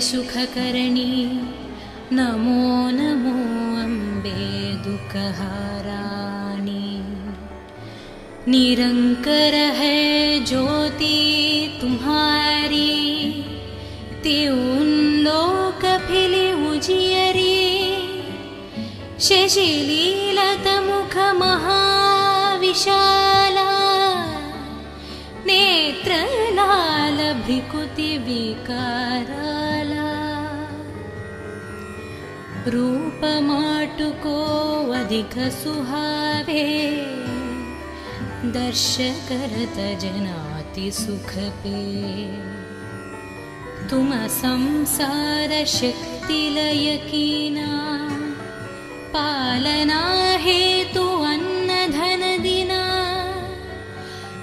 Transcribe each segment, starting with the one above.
सुखकरणी नमो नमो अम्बे दुःखहाराणि। निरंकर है ज्योति तुम्हारी, त्यों लोक फिले उजियरी। शशिलीलत मुख महाविशाला, नेत्र लाल भ्रिकुति विकाराला। रूप माटुको अधिक सुहावे, दर्श करत जनाति सुख पे। तुम संसार शक्ति लय कीना, पालना हेतु अन्न धन दिना।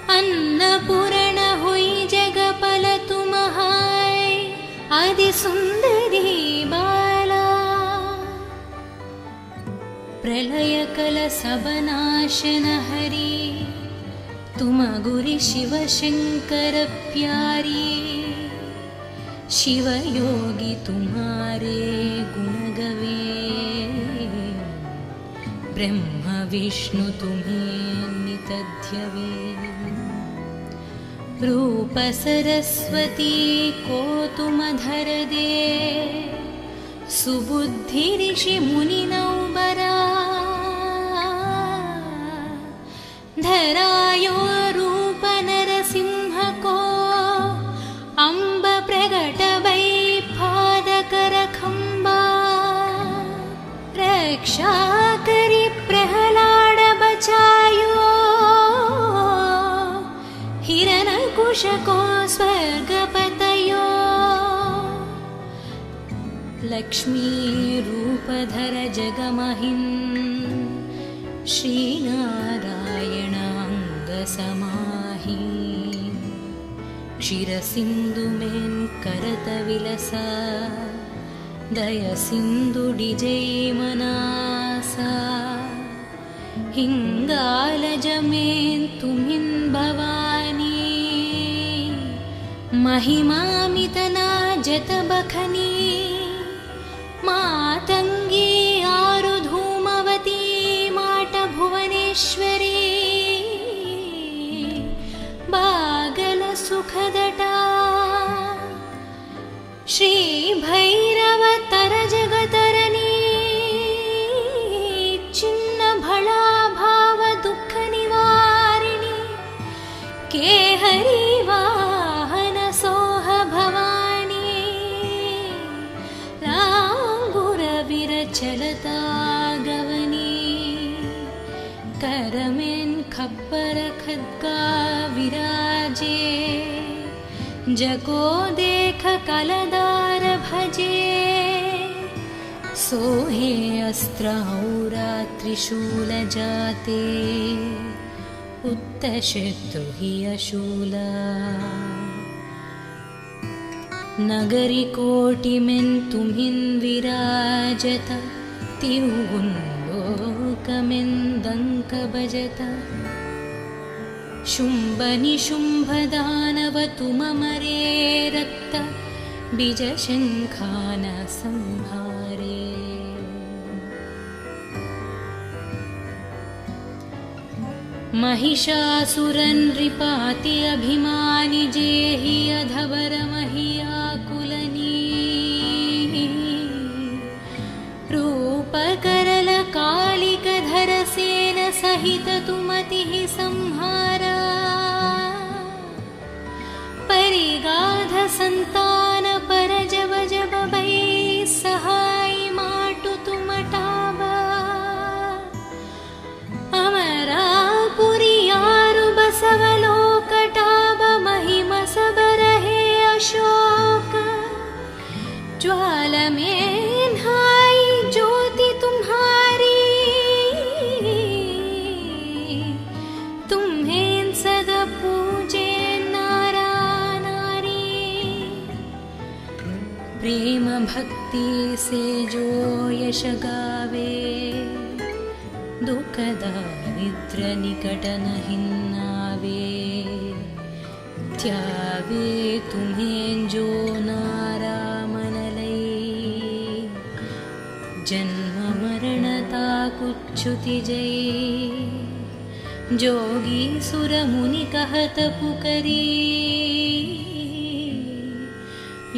अन्नपूर्ण हुई जगपल तुम्हाय, आदि सुंदरी बाला। प्रलय कल सब नाशन हरी, तुम गुरि शिव शंकर प्यारी। शिव योगी तुम्हारे गुण गवे, ब्रह्म विष्णु तुम्हें नित ध्यवे। रूप सरस्वती को तुम धर दे, सुबुद्धि ऋषि मुनि नौबरा। धरायो रूप नरसिंह को, अम्ब प्रगट वै पादकर खंबा। रक्षा करी प्रहलाद बचायो, हिरण्यकुश को स्वर्ग पतयो। लक्ष्मी रूप धर जगमहिं, श्री नारायण अंग समाहि। क्षीर सिंधु में करत विलसा, दय सिंधु डिजै मनासा। हिंगालज में तुमिन भवानी, महिमामितना जत बखनी। मातंगी आरु धूमवती, माट भुवनेश्वरी। बागल सुखदटा, श्री भैरव तर जगतरनी। चिन्न भला भाव दुख निवारिणी, केहरी वाहन सोह भवानी। रांगुर विरचलता गवनी, करमें खप्पर खद्गा विराजे। जको देख कलदार भजे, सोहे अस्त्र औरा त्रिशूल जाते। उत्त शत्रु ही अशूला, नगरी कोटि में तुम्हिं विराजत। त्यों लोक में दंक बजत। शुंभ निशुंभ दानव तुम मरे, रक्त बीज शंखान संहारे। महिषासुरन नृपाति अभिमानि, जेहि अधवर महियाकुलनी। रूप करल कालिक धर सेन सहित तुमतिः संहारा। परिगाध संतान पर जब जब भै, सहाय माटु तुम टावा। अमरापुरी आरु बसवलोक टाब, महिमा सब रहे अशोक। ज्वाल में नहाई ज्योति तुम्हारी, तुम्हें सदा पूजे नारा नारी। प्रेम भक्ति से जो यश गावे, दुख दारिद्र निकट नहीं नावे। त्यावे तुम्हें जो नारा मन जन्म मरणता कुच्छुतिजये जोगी सुर मुनि कहत पुकरी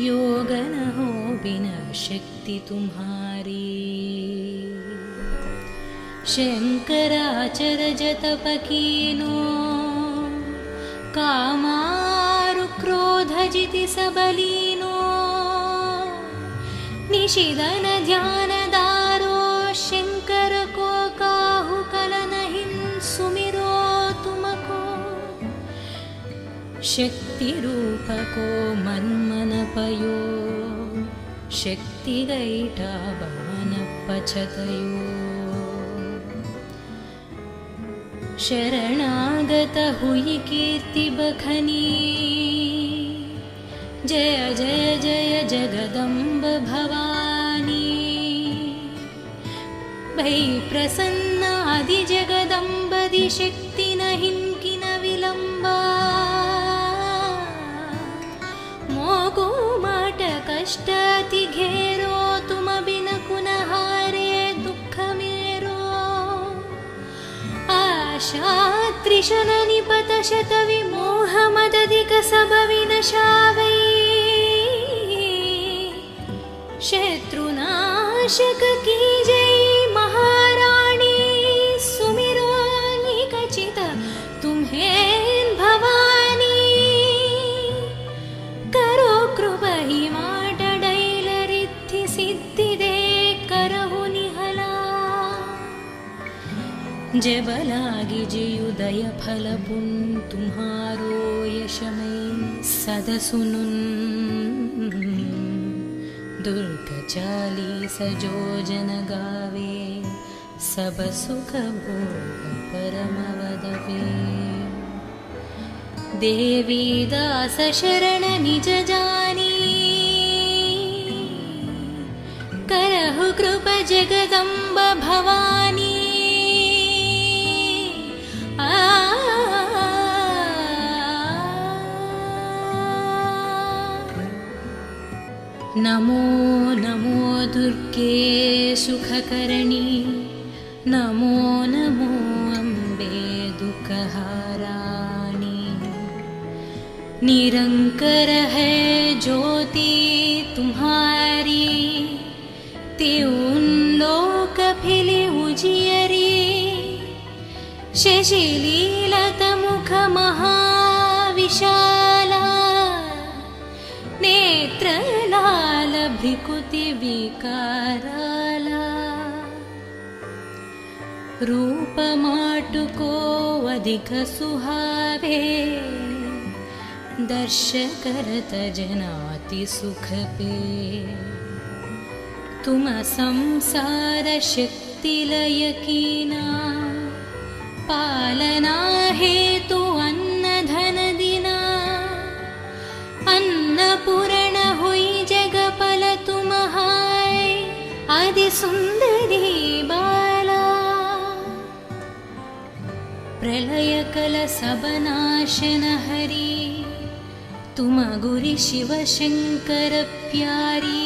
योग न हो बिना शक्ति तुम्हारी शंकराचर जतप कीनो कामारु क्रोध जिति सबलीनो निशिदन ध्यान दारो शंकर को काहु कलन हिन सुमिरो तुमको शक्ति रूप को मन्मन पयो शक्ति गैठा बान पछतयो शरणागत हुई कीर्ति बखनी जय जय जय जगदम्ब भवानी भई प्रसन्न आदि जगदम्बदि शक्ति न हिंकि न विलंबा मोगु माट कष्ट अति घेरो तुम बिन कुन हारे दुख मेरो आशा त्रिशन निपत शत विमोह मदधिक सब विनशावै शत्रुनाशक की जय महाराणी सुमिरो निकचित तुम्हें भवानी करो कृपा ही माट डैल रिद्धि सिद्धि दे करहु निहला जब लागी जयुदय फल पुन तुम्हारो यशमय सद सुनुन दुर्ग 40 जो जन गावे सब सुख भोग परम वदवे देवी दास शरण निज जानी करहु कृप जगदम्ब भवानी नमो नमो दुर्गे सुखकरणी नमो नमो अम्बे दुःखहाराणी निरंकर है ज्योति तुम्हारी त्यों लोक फिले उजियरी शशिलीलत मुख महाविशाला नेत्र लाल भ्रिकुति विकाराला रूप माटुको अधिक सुहावे दर्श करत जनाति सुख पे तुम संसार शक्ति लय कीना पालना हेतु अन्न धन दिना अन्नपूर्ण हुई जगपल तुम्हाय आदि सुंदरी बाला प्रलय कल सबनाशन हरि तुम गुरि शिव शंकर प्यारी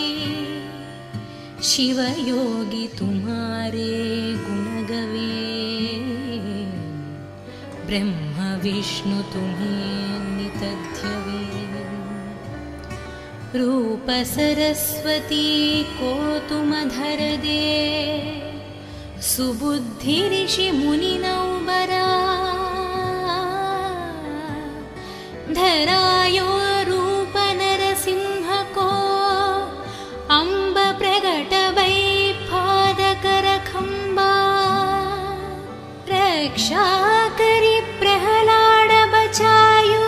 शिव योगी तुम्हारे गुण गवे ब्रह्म विष्णु तुम्हें नितध्यवे रूप सरस्वती को तुम धर दे सुबुद्धि ऋषि मुनि नौबरा धरायो रूप नरसिंह को अंब प्रगट वै पाद कर खंबा रक्षा करी प्रहलाद बचायो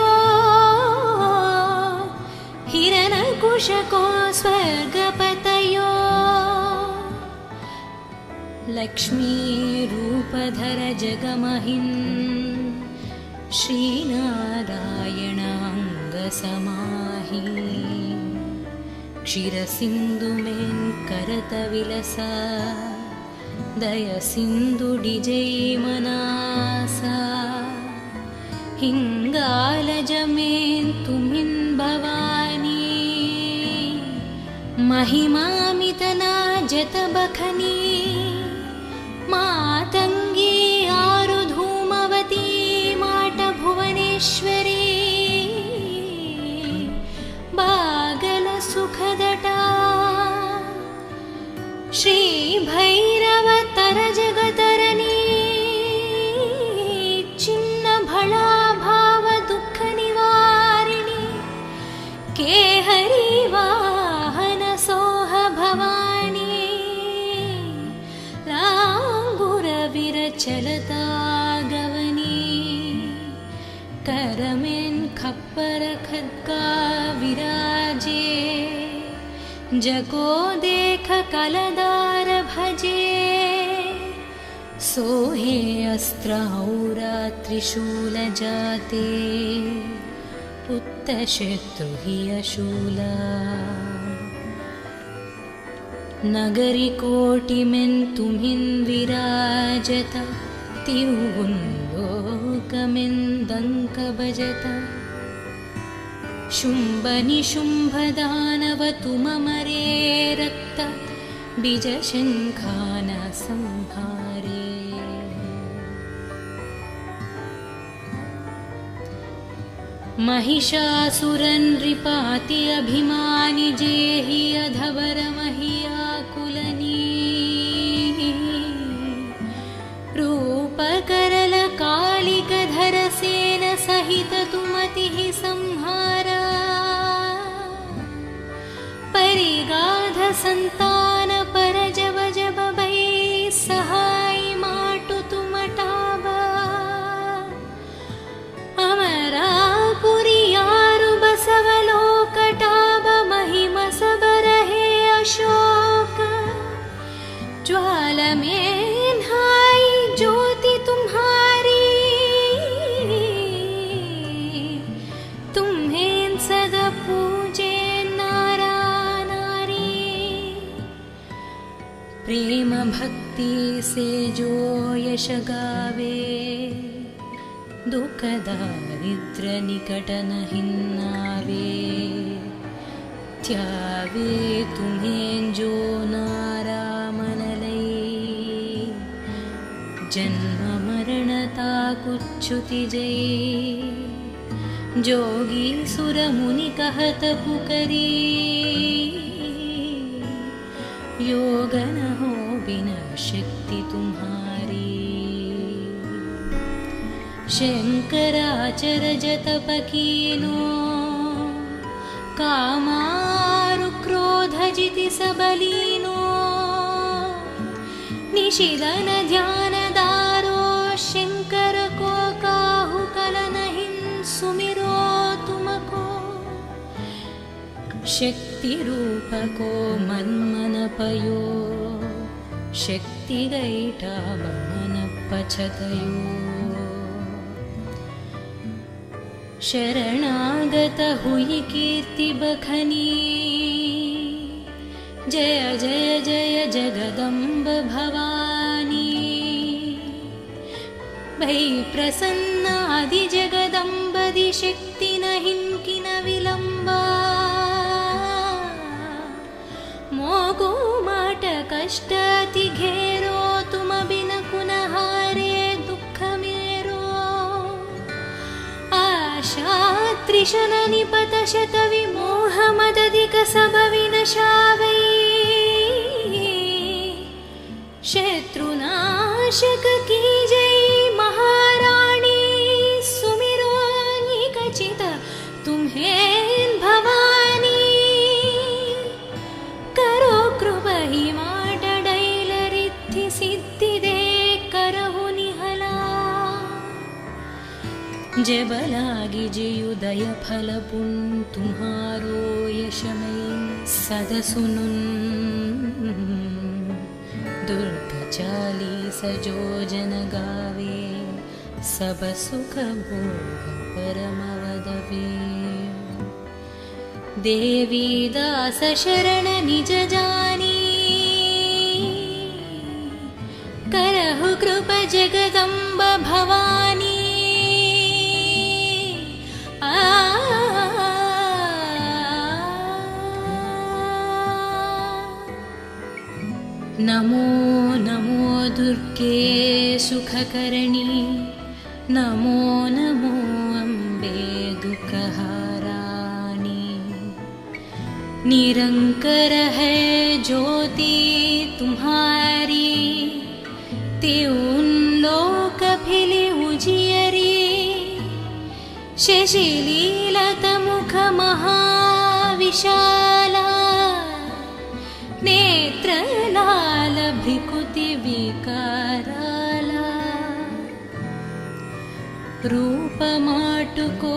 हिरण्यकुश को स्वर्गपतयो लक्ष्मी रूपधर जगमहिन् श्रीनारायण अंग समाहि क्षीरसिंधु में करत विलसा दय सिंधु डिजै मनासा हिंगाल जमें तुमिन भवानी महिमामितना जतबखनी मातंगी आरु धूमवती माट भुवनेश्वरी बागल सुखदटा श्री भैरव तर जगतरनी चिन्न भला भाव दुख निवारिणी के हरि वाहन सोह भवानी लांगुर विरचलता गवनी करमें खप्पर खद्गा विराजे जको देख कलदार भजे सोहे अस्त्र औरा त्रिशूल जाते पुत्त शत्रु हि अशूला नगरी कोटि में तुम्हिन् विराजत तिरुवुन् लोकमें दंक बजत शुंभ निशुंभ दानव तुममरे रक्त बीज शंखान संहारे महिषासुरन् नृपाति अभिमानि जेहि अधवर महियाकुलनी रूप करल कालिक धर सेन सहित तुमतिः संहारा परिगाध संतान पर जब जब भई सहाय माटु तुमटाबा अमरापुरी यारु बसवलोकटाब महिम सबर है अशोक ज्वाल में नहाई ज्योति तुम्हारी तुम्हें सदा पूजे प्रेम भक्ति से जो यश गावे दुख दारिद्र निकट नहिन्नावे त्यावे तुम्हें जो नारामनलै जन्म मरणता कुच्छुति जय जोगी सुर मुनि कहत पुकरी योग न हो बिना शक्ति तुम्हारी शंकराचर जतप कीनो कामारु क्रोध जिति सबलीनो निशिदन ध्यान दारो शंकर को काहु कल नहीं सुमिरो तुमको शक्ति रूप को मन मन पयो शक्ति गईटा मन पछतयो शरणागत हुई कीर्ति बखनी जय जय जय जगदम्ब भवानी भई प्रसन्न आदि जगदम्ब दि शक्ति नहीं किन विलंबा मोगो माट कष्ट अति घेरो तुम बिन कुनहारे दुख मेरो आशा त्रिशन निपत शत विमोह मदधिक सब विनशावै शत्रुनाशक की जय महारानी सुमिरो निकचित तुम्हें भवानी करो कृपहि माटडैलरिद्धि सिद्धिदे करहु निहला जबलागी जियुदय फल पुन तुम्हारो यशमय सद सुनुन दुर्ग चालीस जो जन गावे सब सुख भोग परम वदवे देवी दास शरण निज जानी करहु कृप जगदम्ब भवानी नमो नमो दुर्गे सुखकरणी नमो नमो अम्बे दुःखहाराणि निरंकर है ज्योति तुम्हारी त्यों लोक फिले उजियरी शशिलीलत मुख महाविशाला नेत्र लाल भ्रिकुति विकाराला रूप माटुको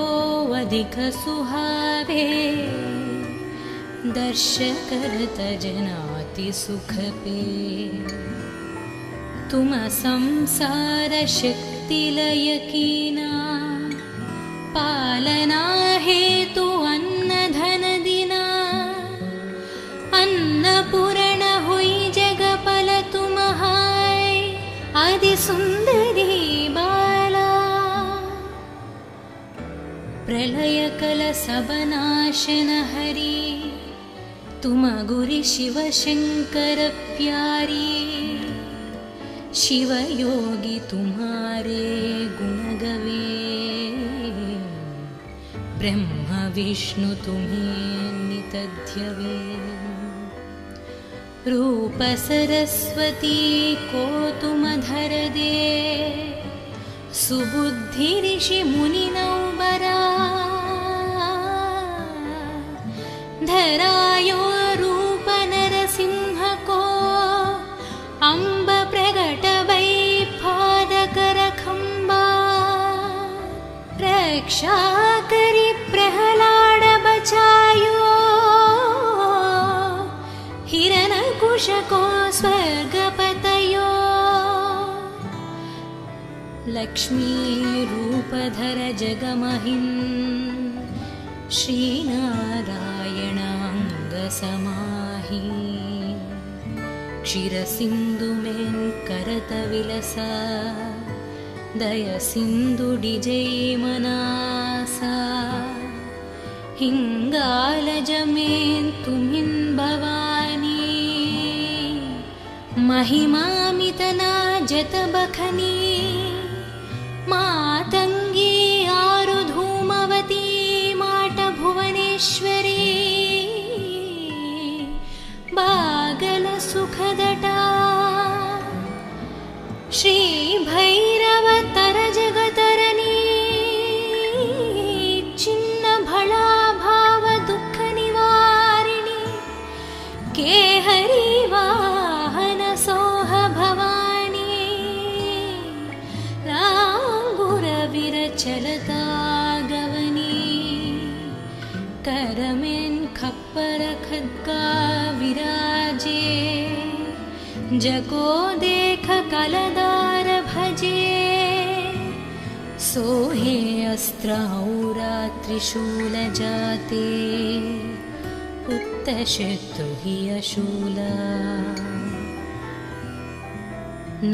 अधिक सुहावे दर्श करत जनाति सुख पे तुम संसार शक्ति लय कीना पालना हेतु अन्न धन दिना अन्नपूर्ण हुई जगपल तुम्हाय आदि सुंदरी बाला प्रलय कल सबनाशन हरि तुम गुरि शिव शंकर प्यारी शिव योगी तुम्हारे गुण गवे ब्रह्म विष्णु तुम्हें नितध्यवे रूप सरस्वती को तुम धर दे सुबुद्धि ऋषि मुनि नौबरा धरायो रूप नरसिंह को अम्ब प्रगट वै पादकर खंबा रक्षा करी प्रहलाद बचायो हिरण्यकुश को स्वर्गपतयो लक्ष्मी रूपधर जगमहिन् श्रीनारायण अंग समाहि क्षीरसिंधु में करत विलसा दय सिंधु डिजै मनासा हिंगालज में तुमिन भवानी महिमामितना जत बखनी मातंगी आरु धूमवती माट भुवनेश्वरी बागल सुखदटा श्री भैरव तर जगतरनी चिन्न भला भाव दुख निवारिणी केहरी वाहन सोह भवानी लांगुर विरचलता गवनी करमेन खप्पर खद्गा विराजे जको देख कलदार भजे सोहे अस्त्र औरा त्रिशूल जाते पुत्त शत्रु हि अशूला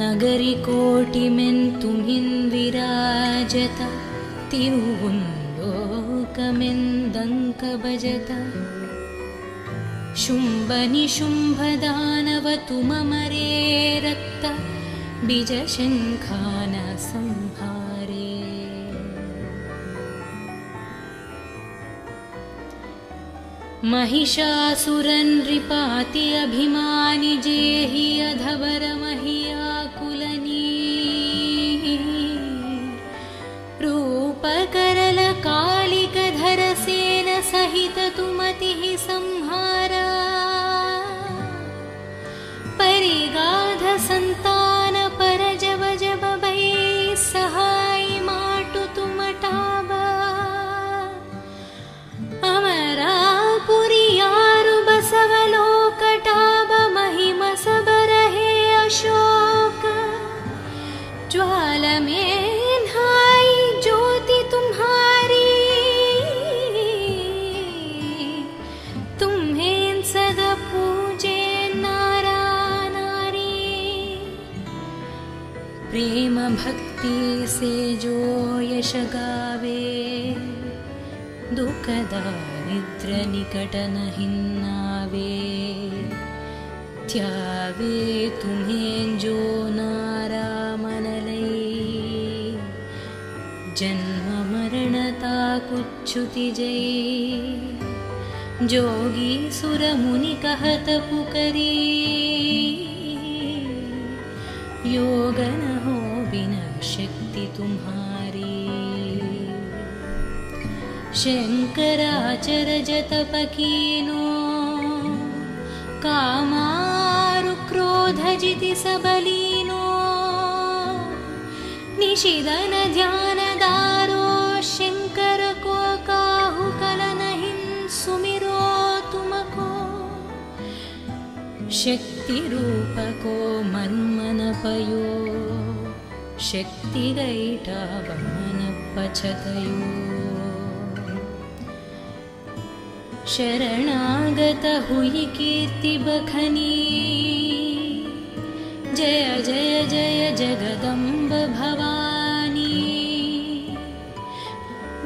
नगरी कोटि में तुम्हिन विराजता तिरुवुंलोकमें दंक बजता शुंभ निशुंभ दानव तुम मरे रक्त बीज शंखान संहारे महिषासुरन नृपाति अभिमानि जेहि अधवर महियाकुलनी रूप करल कालिक धर सेन सहित तुमति संहारा परिगाध संतान पर जब जब भई सहाय माटु तुम टावा अमरापुरी यारु बसवलोक टाब महिम सब रहे अशोक ज्वाल में नहाई ज्योति तुम्हारी तुम्हें सदा पूजे प्रेम भक्ति से जो यश गावे दुख दारिद्र निकट नहीं नावे त्यावे तुम्हें जो नारा मनलै जन्म मरणता कुच्छुति जय जोगी सुर मुनि कहत पुकरी योग न हो बिना शक्ति तुम्हारी शंकराचर जत पकीनो कामारु क्रोध जिति सबलीनो निशिदन ध्यान दारो शंकर को काहु कलन हिं सुमिरो तुमको शक्ति रूप को मन्मन पयो शक्ति गैटा बमन पछतयो शरणागत हुई कीर्ति बखनी जय जय जय जगदम्ब भवानी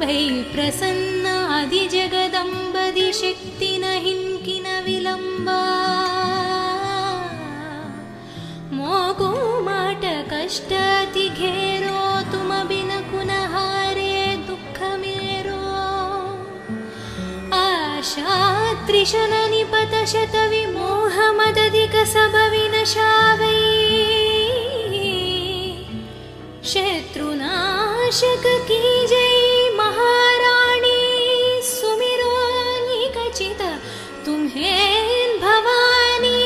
भई प्रसन्न आदि जगदम्बदि शक्ति न हिंकिन विलंबा मोको माट कष्ट अति घेरो तुम बिन कुन हारे दुख मेरो आशा त्रिशन निपत शत विमोह मदधिक सब विनशावै शत्रुनाशक की जय महाराणी सुमिरो निकचित तुम्हें भवानी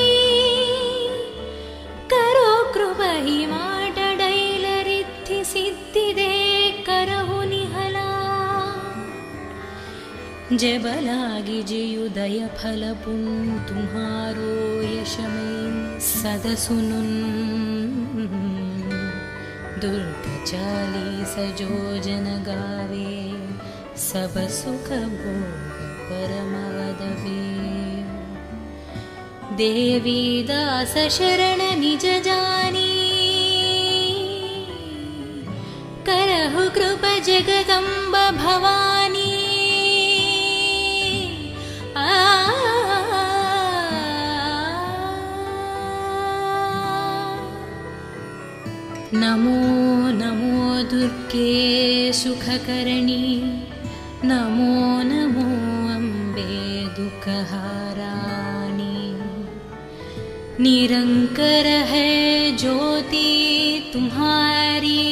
करो कृपा ही माट डैलरिद्धि सिद्धि दे करहु निहला जब लागी जियुदय फल पुन तुम्हारो यशमें सद सुनुन दुर्ग 40 जो जन गावे सब सुख भोग परम वदवे देवी दास शरण निज जानी करहु कृपा जगदम्ब भवानी नमो नमो दुर्गे सुखकरणी नमो नमो अम्बे दुःखहाराणी निरंकर है ज्योति तुम्हारी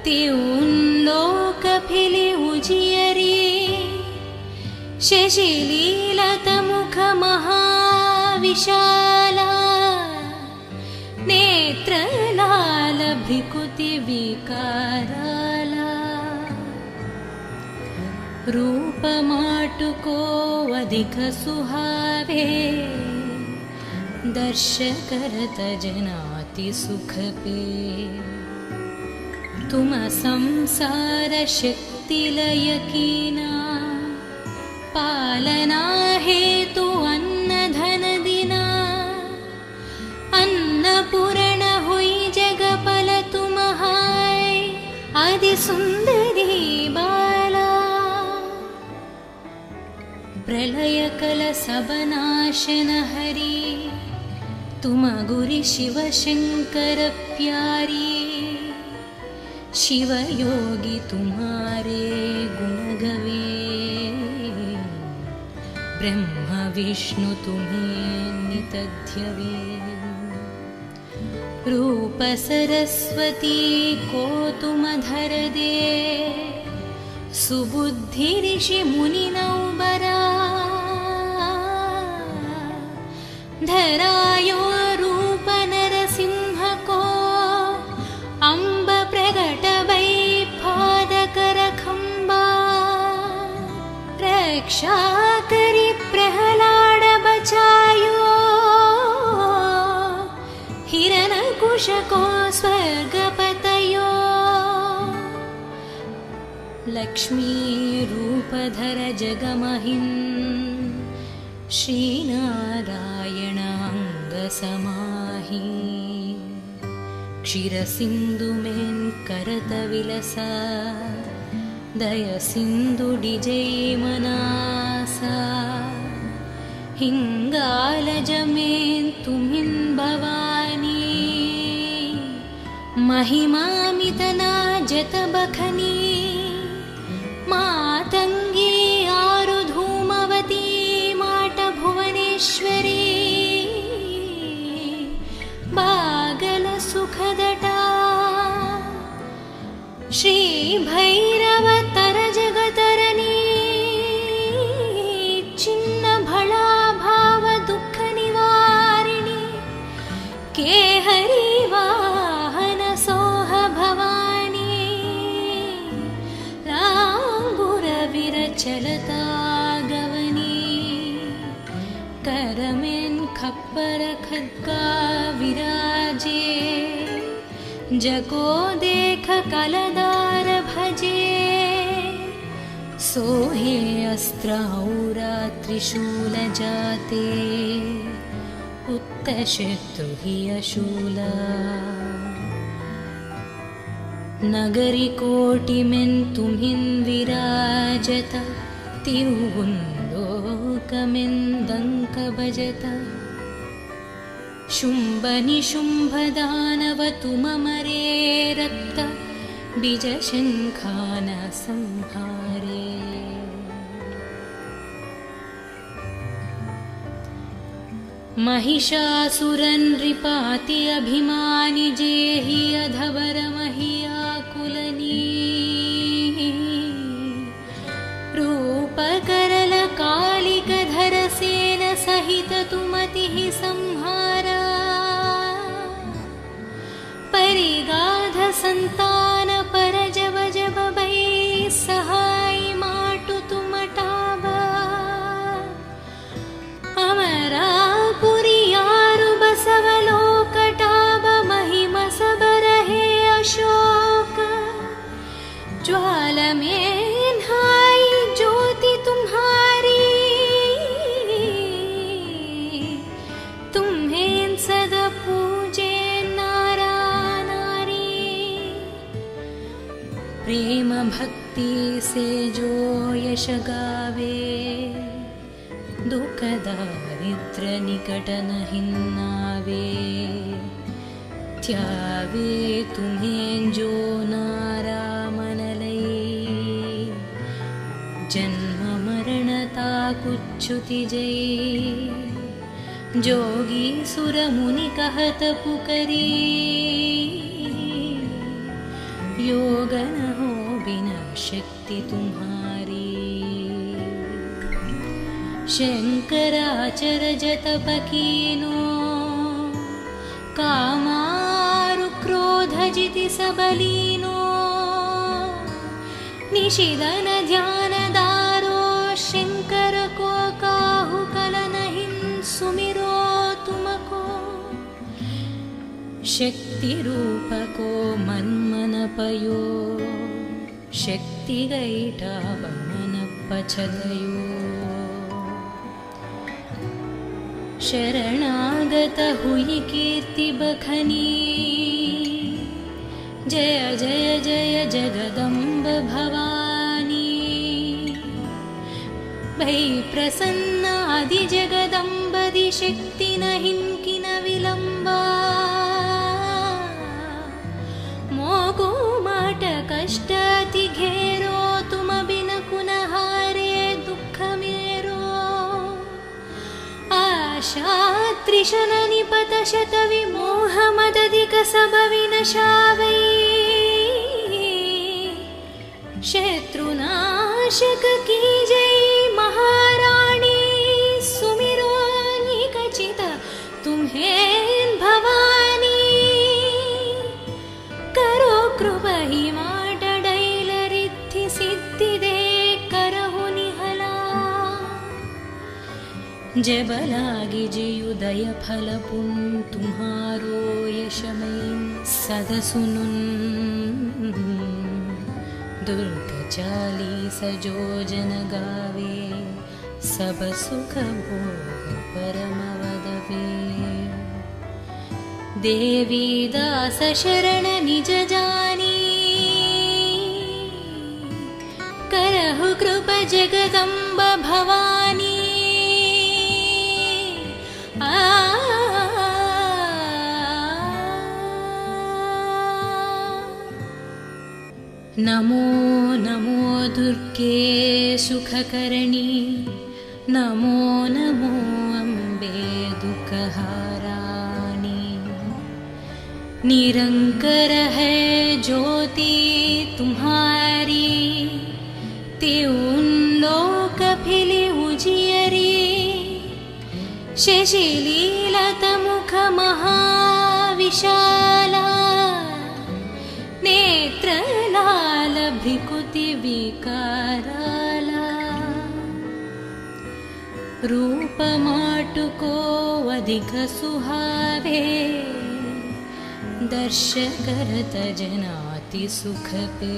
त्यों लोक फिले उजियरी शशिलीलत मुख महाविशाला नेत्रलाल भ्रिकुति विकाराला रूप माटुको अधिक सुहावे दर्श करत जनाति सुख पे तुम संसार शक्ति लय कीना पालना हेतु अन्न धन दिना अन्नपूर्ण हुई जगपल तुम हाय आदि सुंदरी बाला प्रलय कल सब नाशन हरि तुम गुरि शिव शंकर प्यारी शिव योगी तुम्हारे गुण गवे ब्रह्म विष्णु तुम्हें नितध्यवे रूप सरस्वती को तुम धर दे सुबुद्धि ऋषि मुनि नौबरा धरायो रूप नरसिंह को अंब प्रगट भई पादकर खंबा रक्षा करी प्रहलाद बचायो हिरण्यकुश को स्वर्गपतयो लक्ष्मी रूपधर जगमहिं श्रीनारायण अंग समाहि क्षीरसिंधु में करत विलसा दय सिंधु डिजय मनासा हिङ्गालजमेन्तुमिन् भवानी महिमामितना जतबखनी मातङ्गी आरुधूमवती माटभुवनेश्वरी बागलसुखदटा श्रीभैरवतर जगतरनी चिन्नभळा भावदुःखनिवारिणी केहरी वाहनसोह भवानी लाङ्गुरविरचलता गवनी करमेन् खप्पर खड्गा विराजे जको देख कलदार भजे सोहे अस्त्रौरा त्रिशूल जाते उत्तशत्रु हि अशूला नगरी कोटिमेन् तुम्हिन् विराजत तिरुगुन्दोकमेन्दङ्क भजत शुम्भ निशुम्भ दानव तुममरे रक्त बीजशङ्खान संहारे महिषासुरनृपाति अभिमानि जेहि अधवर महियाकुलनी रूपकरल कालिकधर सेन सहित तुमतिः संहारा परिगाध संतान पर जब जब बै सहाय माटु तुमटाबा अमरापुरियारु बसवलोकटाब महिम सबरहे अशोक ज्वाल में हाय ज्योति तुम्हारी तुम्हें सदा पूजे नारा नारी प्रेम भक्ति से जो यश गावे दुख दारिद्र निकट नहिन्नावे त्यावे तुम्हें जो नारा मनलै जन्म मरणता कुच्छुति जय जोगी सुर मुनि कहत पुकरी योग न हो बिना शक्ति तुम्हारी शंकराचर जतप कीनो कामारु क्रोध जिति सबलीनो निशिदन ध्यान दारो शंकर को काहु कलन हिं सुमिरो तुमको शक्ति रूप को मन मन पयो शक्ति गैठा मन पछदयो शरणागत हुई कीर्ति बखनी जय जय जय जगदम्ब भवानी भै प्रसन्न आदि जगदम्बदि शक्ति नहिं किन विलम्बा मोगो माट कष्ट अति घेरो तुम बिन कुन हारे दुःख मेरो आशा त्रिशन निपत शत विमोह मदधिक सब विनशावै शत्रुनाशक की जय महारानी सुमिरो निकचित तुम्हें भवानी करो कृपहि माटडैलरिद्धि सिद्धिदे करहु निहला जबलागी जियुदय फल पुन तुम्हारो यशमयी सदसुनुन दुर्ग 40 जो जन गावे सब सुख भोग परम वदवे देवी दास शरण निज जानी करहु कृप जगदम्ब भवानी नमो नमो दुर्गे सुखकरणी नमो नमो अम्बे दुःखहाराणि निरंकर है ज्योति तुम्हारी त्यों लोक फिले उजियरी शशिलीलत मुख महाविशाला नेत्रलाल भ्रिकुति विकाराला रूप माटुको अधिक सुहावे दर्श करत जनाति सुख पे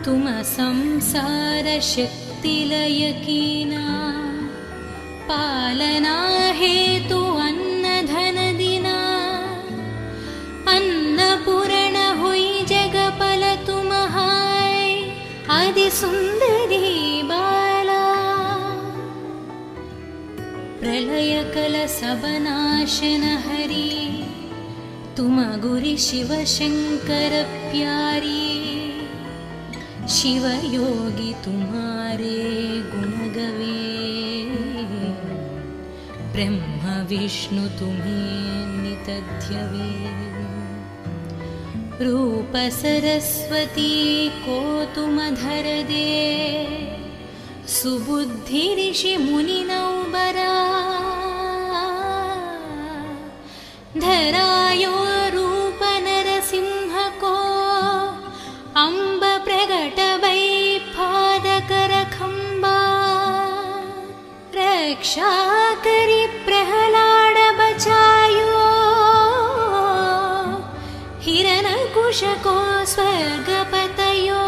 तुम संसार शक्ति लय कीना पालना हेतु अन्न धन दिना अन्नपूर्ण हुई जगपल तुम हाय आदि सुंदरी बाला प्रलय कल सबनाशन हरि तुम गुरि शिव शंकर प्यारी शिव योगी तुम्हारे गुण गवे ब्रह्म विष्णु तुम्हें नित ध्यवे रूप सरस्वती को तुम धर दे सुबुद्धि ऋषि मुनि नौबरा धरायो रूप नरसिंह को अंब प्रगट वै पादकर खंबा रक्षा करी प्रहलाद बचायो हिरण्यकुश को स्वर्गपतयो